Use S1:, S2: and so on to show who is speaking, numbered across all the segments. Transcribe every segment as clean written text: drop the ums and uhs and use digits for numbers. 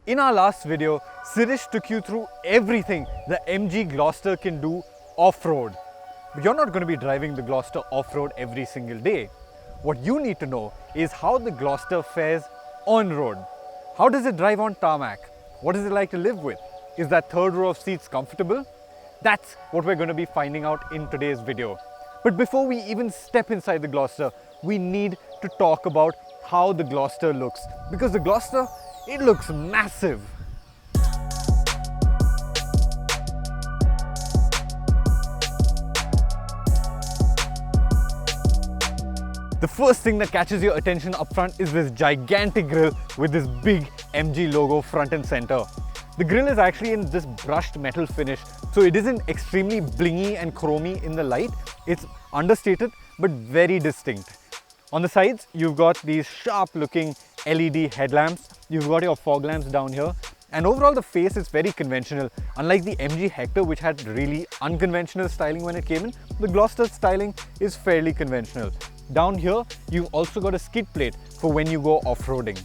S1: In our last video, Sirish took you through everything the MG Gloster can do off-road. But you're not going to be driving the Gloster off-road every single day. What you need to know is how the Gloster fares on-road. How does it drive on tarmac? What is it like to live with? Is that third row of seats comfortable? That's what we're going to be finding out in today's video. But before we even step inside the Gloster, we need to talk about how the Gloster looks. Because the Gloster, it looks massive. The first thing that catches your attention up front is this gigantic grille with this big MG logo front and center. The grille is actually in this brushed metal finish, so it isn't extremely blingy and chromy in the light. It's understated but very distinct. On the sides, you've got these sharp looking LED headlamps. You've got your fog lamps down here. And overall the face is very conventional. Unlike the MG Hector, which had really unconventional styling when it came in, the Gloster styling is fairly conventional. Down here, you've also got a skid plate for when you go off-roading.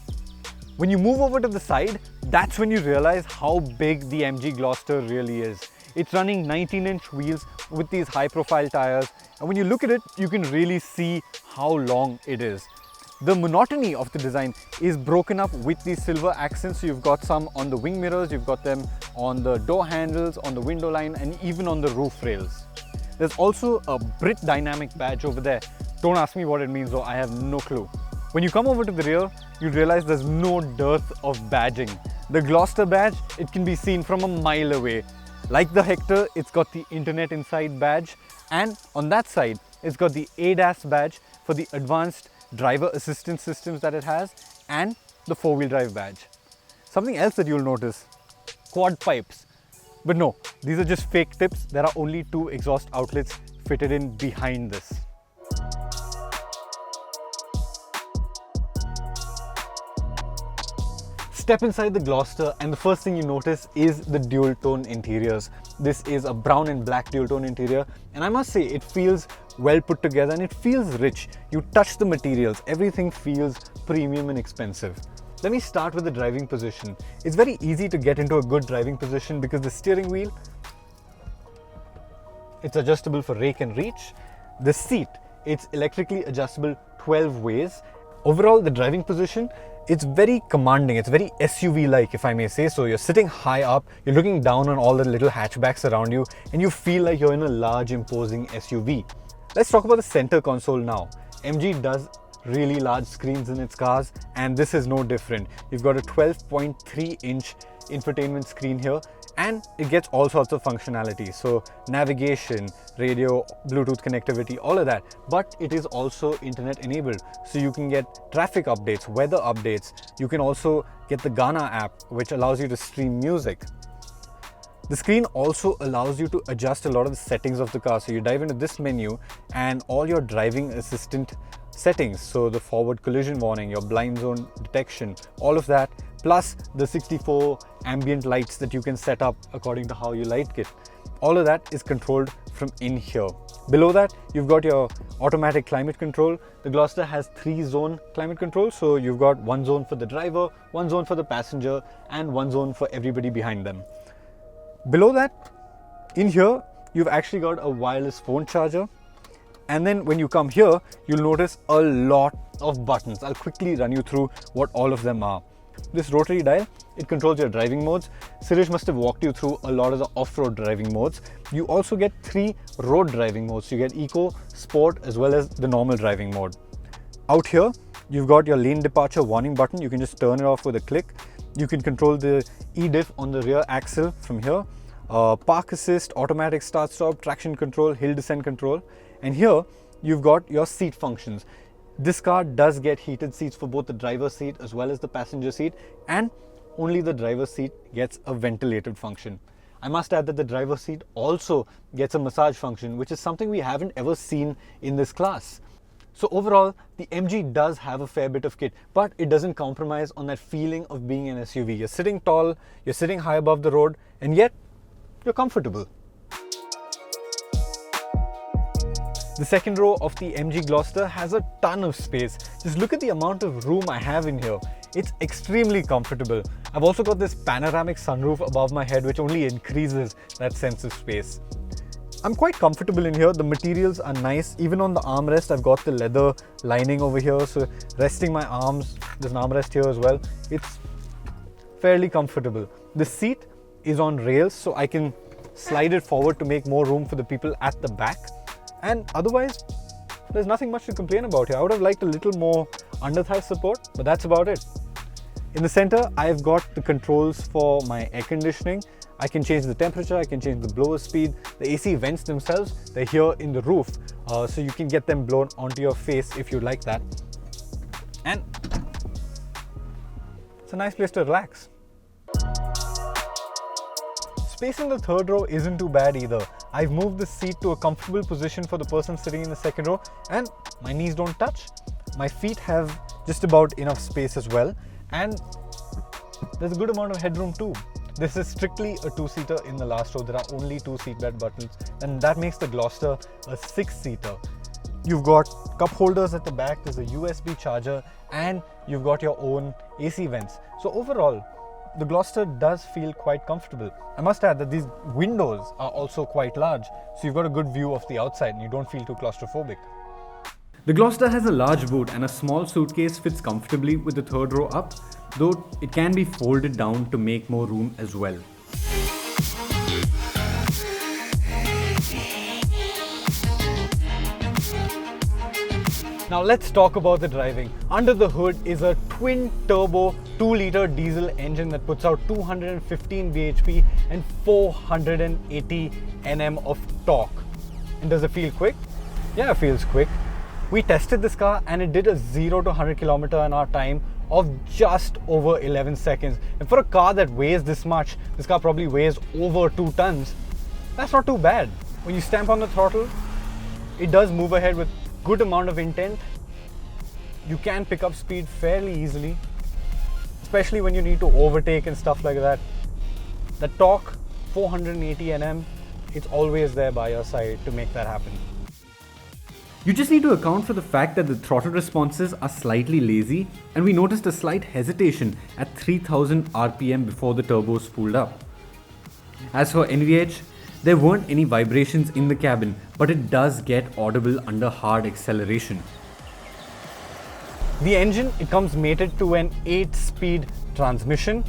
S1: When you move over to the side, that's when you realize how big the MG Gloster really is. It's running 19-inch wheels with these high-profile tires, and when you look at it, you can really see how long it is. The monotony of the design is broken up with these silver accents. So you've got some on the wing mirrors, you've got them on the door handles, on the window line, and even on the roof rails. There's also a Brit Dynamic badge over there. Don't ask me what it means though, I have no clue. When you come over to the rear, you realize there's no dearth of badging. The Gloster badge, it can be seen from a mile away. Like the Hector, it's got the Internet Inside badge, and on that side, it's got the ADAS badge for the advanced driver assistance systems that it has, and the four-wheel drive badge. Something else that you'll notice, quad pipes. But no, these are just fake tips. There are only two exhaust outlets fitted in behind this. Step inside the Gloster and the first thing you notice is the dual tone interiors. This is a brown and black dual tone interior, and I must say it feels well put together and it feels rich. You touch the materials, everything feels premium and expensive. Let me start with the driving position. It's very easy to get into a good driving position because the steering wheel, it's adjustable for rake and reach. The seat, it's electrically adjustable 12 ways. Overall, the driving position, it's very commanding, it's very SUV-like, if I may say so. You're sitting high up, you're looking down on all the little hatchbacks around you, and you feel like you're in a large, imposing SUV. Let's talk about the center console now. MG does really large screens in its cars, and this is no different. You've got a 12.3-inch infotainment screen here, and it gets all sorts of functionality. So navigation, radio, Bluetooth connectivity, all of that. But it is also internet enabled. So you can get traffic updates, weather updates. You can also get the Ghana app, which allows you to stream music. The screen also allows you to adjust a lot of the settings of the car. So you dive into this menu and all your driving assistant settings. So the forward collision warning, your blind zone detection, all of that, plus the 64 ambient lights that you can set up according to how you like it. All of that is controlled from in here. Below that, you've got your automatic climate control. The Gloster has 3-zone climate control. So you've got one zone for the driver, one zone for the passenger, and one zone for everybody behind them. Below that, in here, you've actually got a wireless phone charger. And then when you come here, you'll notice a lot of buttons. I'll quickly run you through what all of them are. This rotary dial, it controls your driving modes. Sirish must have walked you through a lot of the off-road driving modes. You also get 3 road driving modes. You get Eco, Sport, as well as the normal driving mode. Out here, you've got your lane departure warning button. You can just turn it off with a click. You can control the e-diff on the rear axle from here. Park assist, automatic start-stop, traction control, hill descent control. And here, you've got your seat functions. This car does get heated seats for both the driver's seat as well as the passenger seat, and only the driver's seat gets a ventilated function. I must add that the driver's seat also gets a massage function, which is something we haven't ever seen in this class. So overall, the MG does have a fair bit of kit, but it doesn't compromise on that feeling of being an SUV. You're sitting tall, you're sitting high above the road, and yet you're comfortable. The second row of the MG Gloster has a ton of space. Just look at the amount of room I have in here. It's extremely comfortable. I've also got this panoramic sunroof above my head, which only increases that sense of space. I'm quite comfortable in here. The materials are nice. Even on the armrest, I've got the leather lining over here. So resting my arms, there's an armrest here as well. It's fairly comfortable. The seat is on rails, so I can slide it forward to make more room for the people at the back. And otherwise, there's nothing much to complain about here. I would have liked a little more under thigh support, but that's about it. In the center, I've got the controls for my air conditioning. I can change the temperature, I can change the blower speed. The AC vents themselves, they're here in the roof, so you can get them blown onto your face if you like that. And it's a nice place to relax. Space in the third row isn't too bad either. I've moved the seat to a comfortable position for the person sitting in the second row, and my knees don't touch. My feet have just about enough space as well, and there's a good amount of headroom too. This is strictly a two-seater in the last row. There are only 2 seatbelt buttons, and that makes the Gloster a 6-seater. You've got cup holders at the back, there's a USB charger, and you've got your own AC vents. So overall, the Gloster does feel quite comfortable. I must add that these windows are also quite large, so you've got a good view of the outside and you don't feel too claustrophobic. The Gloster has a large boot, and a small suitcase fits comfortably with the third row up, though it can be folded down to make more room as well. Now let's talk about the driving. Under the hood is a twin-turbo 2-liter diesel engine that puts out 215 bhp and 480 Nm of torque. And does it feel quick? Yeah, it feels quick. We tested this car and it did a 0 to 100 km/h time of just over 11 seconds. And for a car that weighs this much, this car probably weighs over 2 tons. That's not too bad. When you stamp on the throttle, it does move ahead with good amount of intent. You can pick up speed fairly easily, especially when you need to overtake and stuff like that. The torque, 480 Nm, it's always there by your side to make that happen. You just need to account for the fact that the throttle responses are slightly lazy, and we noticed a slight hesitation at 3000 RPM before the turbo spooled up. As for NVH, there weren't any vibrations in the cabin, but it does get audible under hard acceleration. The engine, it comes mated to an 8-speed transmission.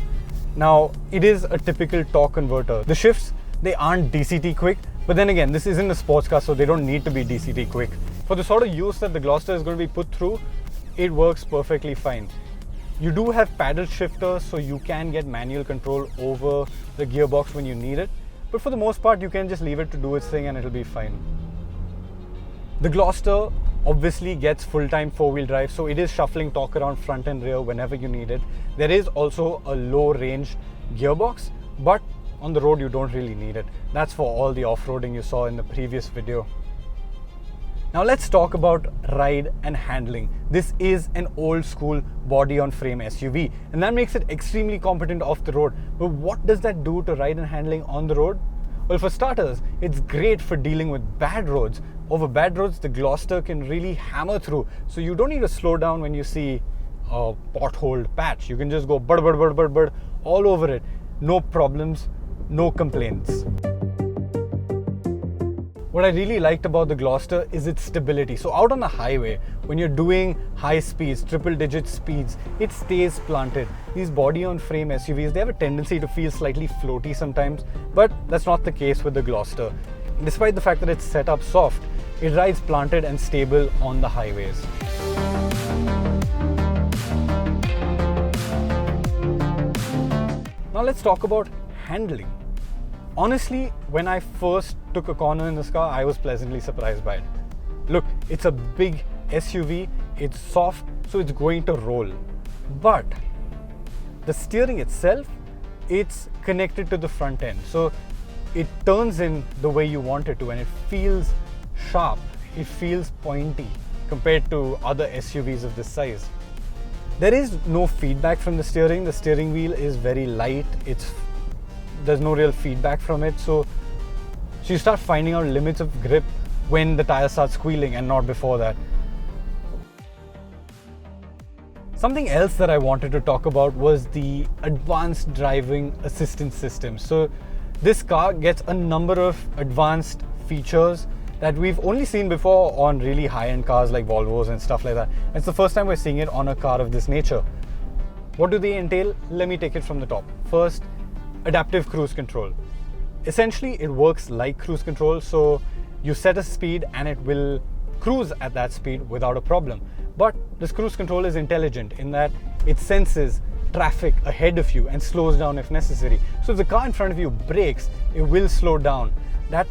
S1: Now, it is a typical torque converter. The shifts, they aren't DCT quick, but then again, this isn't a sports car, so they don't need to be DCT quick. For the sort of use that the Gloster is going to be put through, it works perfectly fine. You do have paddle shifters, so you can get manual control over the gearbox when you need it. But for the most part, you can just leave it to do its thing and it'll be fine. The Gloster obviously gets full-time 4-wheel drive, so it is shuffling torque around front and rear whenever you need it. There is also a low-range gearbox, but on the road you don't really need it. That's for all the off-roading you saw in the previous video. Now let's talk about ride and handling. This is an old school body-on-frame SUV, and that makes it extremely competent off the road. But what does that do to ride and handling on the road? Well, for starters, it's great for dealing with bad roads. Over bad roads, the Gloster can really hammer through, so you don't need to slow down when you see a potholed patch. You can just go bud bud bud bud bud all over it. No problems, no complaints. What I really liked about the Gloster is its stability. So out on the highway, when you're doing high speeds, triple-digit speeds, it stays planted. These body-on-frame SUVs, they have a tendency to feel slightly floaty sometimes, but that's not the case with the Gloster. Despite the fact that it's set up soft, it rides planted and stable on the highways. Now let's talk about handling. Honestly, when I first took a corner in this car, I was pleasantly surprised by it. Look, it's a big SUV, it's soft, so it's going to roll. But the steering itself, it's connected to the front end. So it turns in the way you want it to, and it feels sharp, it feels pointy compared to other SUVs of this size. There is no feedback from the steering wheel is very light, there's no real feedback from it, so you start finding out limits of grip when the tires start squealing and not before that. Something else that I wanted to talk about was the advanced driving assistance system. So this car gets a number of advanced features that we've only seen before on really high-end cars like Volvos and stuff like that. It's the first time we're seeing it on a car of this nature. What do they entail? Let me take it from the top. First, adaptive cruise control. Essentially, it works like cruise control, so you set a speed and it will cruise at that speed without a problem. But this cruise control is intelligent in that it senses traffic ahead of you and slows down if necessary. So if the car in front of you brakes, it will slow down. That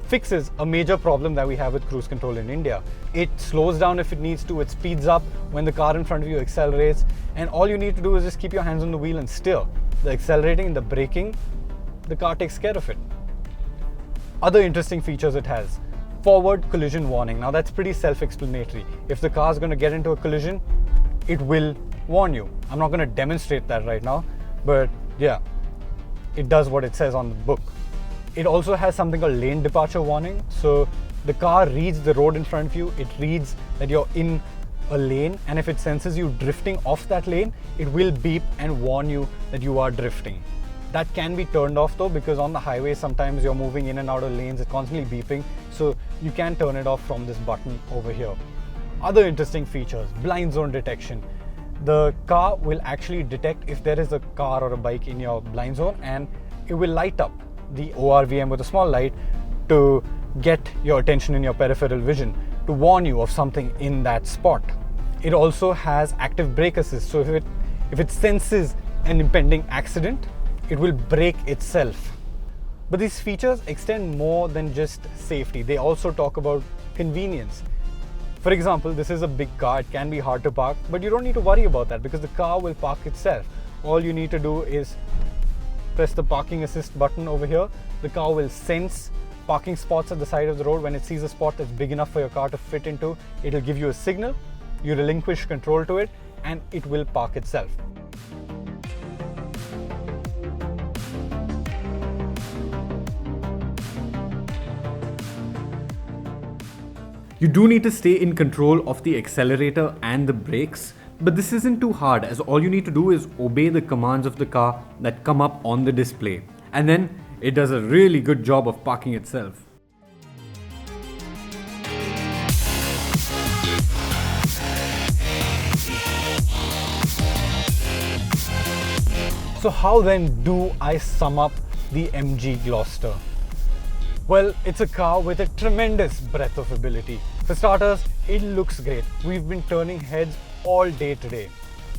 S1: fixes a major problem that we have with cruise control in India. It slows down if it needs to, it speeds up when the car in front of you accelerates, and all you need to do is just keep your hands on the wheel and steer. The accelerating and the braking, the car takes care of it. Other interesting features it has. Forward collision warning. Now that's pretty self-explanatory. If the car is going to get into a collision, it will warn you. I'm not going to demonstrate that right now, but yeah, it does what it says on the book. It also has something called lane departure warning. So the car reads the road in front of you, it reads that you're in a lane, and if it senses you drifting off that lane, it will beep and warn you that you are drifting. That can be turned off though, because on the highway sometimes you're moving in and out of lanes, it's constantly beeping, so you can turn it off from this button over here. Other interesting features, blind zone detection. The car will actually detect if there is a car or a bike in your blind zone, and it will light up the ORVM with a small light to get your attention in your peripheral vision, to warn you of something in that spot. It also has active brake assist, so if it senses an impending accident, it will brake itself. But these features extend more than just safety. They also talk about convenience. For example, this is a big car, it can be hard to park, but you don't need to worry about that because the car will park itself. All you need to do is press the parking assist button over here. The car will sense parking spots at the side of the road. When it sees a spot that's big enough for your car to fit into, it'll give you a signal, you relinquish control to it, and it will park itself. You do need to stay in control of the accelerator and the brakes, but this isn't too hard, as all you need to do is obey the commands of the car that come up on the display, and then it does a really good job of parking itself. So how then do I sum up the MG Gloster? Well, it's a car with a tremendous breadth of ability. For starters, it looks great. We've been turning heads all day today.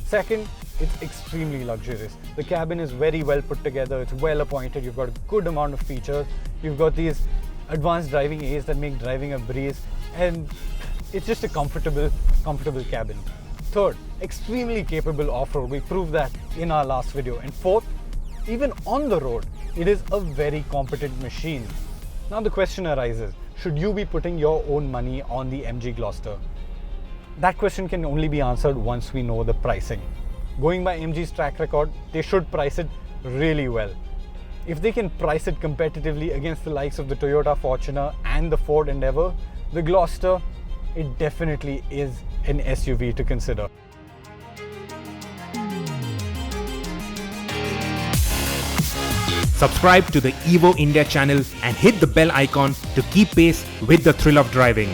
S1: Second, it's extremely luxurious. The cabin is very well put together, it's well appointed, you've got a good amount of features, you've got these advanced driving aids that make driving a breeze, and it's just a comfortable cabin. Third, extremely capable off-road. We proved that in our last video. And fourth, even on the road, it is a very competent machine. Now the question arises, should you be putting your own money on the MG Gloster? That question can only be answered once we know the pricing. Going by MG's track record, they should price it really well. If they can price it competitively against the likes of the Toyota Fortuner and the Ford Endeavour, the Gloster, it definitely is an SUV to consider.
S2: Subscribe to the Evo India channel and hit the bell icon to keep pace with the thrill of driving.